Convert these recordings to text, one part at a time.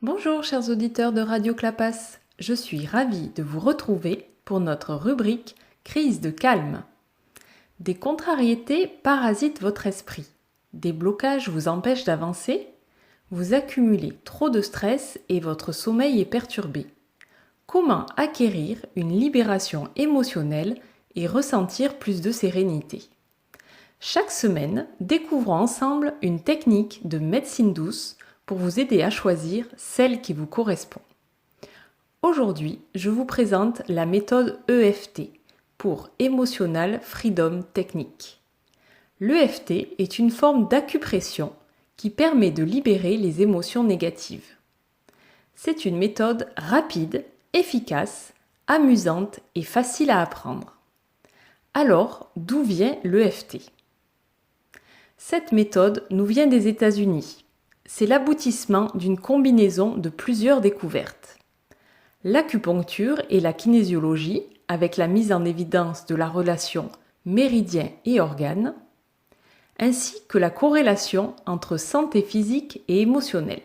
Bonjour chers auditeurs de Radio Clapas, je suis ravie de vous retrouver pour notre rubrique Crise de calme. Des contrariétés parasitent votre esprit, des blocages vous empêchent d'avancer, vous accumulez trop de stress et votre sommeil est perturbé. Comment acquérir une libération émotionnelle et ressentir plus de sérénité? Chaque semaine, découvrons ensemble une technique de médecine douce pour vous aider à choisir celle qui vous correspond. Aujourd'hui, je vous présente la méthode EFT pour Emotional Freedom Technique. L'EFT est une forme d'acupression qui permet de libérer les émotions négatives. C'est une méthode rapide, efficace, amusante et facile à apprendre. Alors, d'où vient l'EFT ? Cette méthode nous vient des États-Unis. C'est l'aboutissement d'une combinaison de plusieurs découvertes. L'acupuncture et la kinésiologie, avec la mise en évidence de la relation méridien et organe, ainsi que la corrélation entre santé physique et émotionnelle.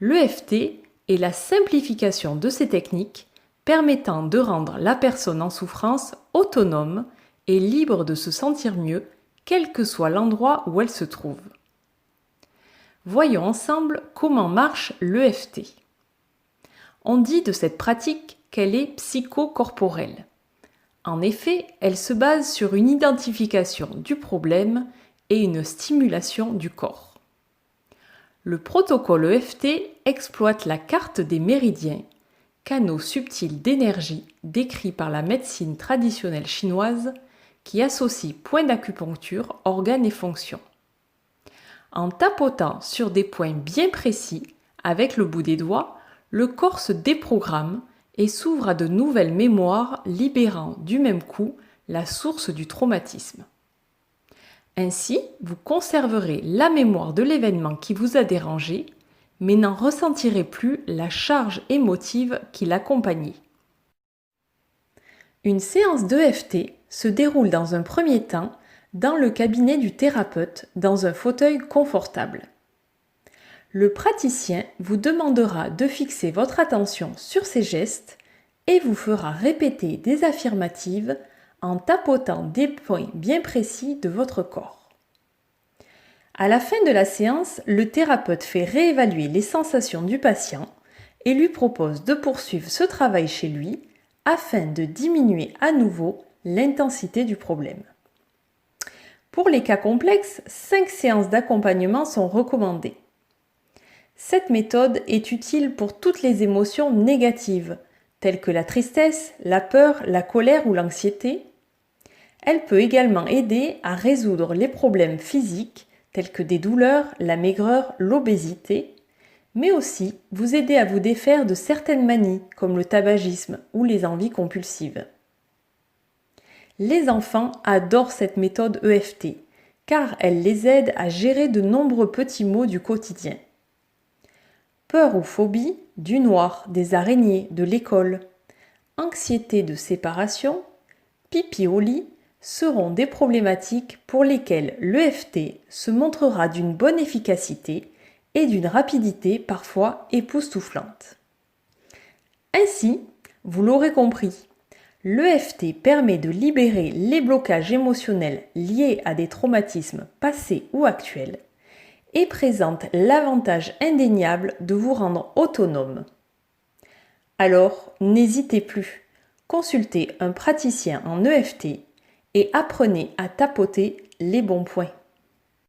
L'EFT est la simplification de ces techniques permettant de rendre la personne en souffrance autonome et libre de se sentir mieux, quel que soit l'endroit où elle se trouve. Voyons ensemble comment marche l'EFT. On dit de cette pratique qu'elle est psychocorporelle. En effet, elle se base sur une identification du problème et une stimulation du corps. Le protocole EFT exploite la carte des méridiens, canaux subtils d'énergie décrits par la médecine traditionnelle chinoise qui associe points d'acupuncture, organes et fonctions. En tapotant sur des points bien précis, avec le bout des doigts, le corps se déprogramme et s'ouvre à de nouvelles mémoires, libérant du même coup la source du traumatisme. Ainsi, vous conserverez la mémoire de l'événement qui vous a dérangé, mais n'en ressentirez plus la charge émotive qui l'accompagnait. Une séance d'EFT se déroule dans un premier temps dans le cabinet du thérapeute dans un fauteuil confortable. Le praticien vous demandera de fixer votre attention sur ses gestes et vous fera répéter des affirmatives en tapotant des points bien précis de votre corps. À la fin de la séance, le thérapeute fait réévaluer les sensations du patient et lui propose de poursuivre ce travail chez lui afin de diminuer à nouveau l'intensité du problème. Pour les cas complexes, 5 séances d'accompagnement sont recommandées. Cette méthode est utile pour toutes les émotions négatives, telles que la tristesse, la peur, la colère ou l'anxiété. Elle peut également aider à résoudre les problèmes physiques, tels que des douleurs, la maigreur, l'obésité, mais aussi vous aider à vous défaire de certaines manies, comme le tabagisme ou les envies compulsives. Les enfants adorent cette méthode EFT, car elle les aide à gérer de nombreux petits maux du quotidien. Peur ou phobie, du noir, des araignées, de l'école, anxiété de séparation, pipi au lit seront des problématiques pour lesquelles l'EFT se montrera d'une bonne efficacité et d'une rapidité parfois époustouflante. Ainsi, vous l'aurez compris, l'EFT permet de libérer les blocages émotionnels liés à des traumatismes passés ou actuels et présente l'avantage indéniable de vous rendre autonome. Alors, n'hésitez plus, consultez un praticien en EFT et apprenez à tapoter les bons points.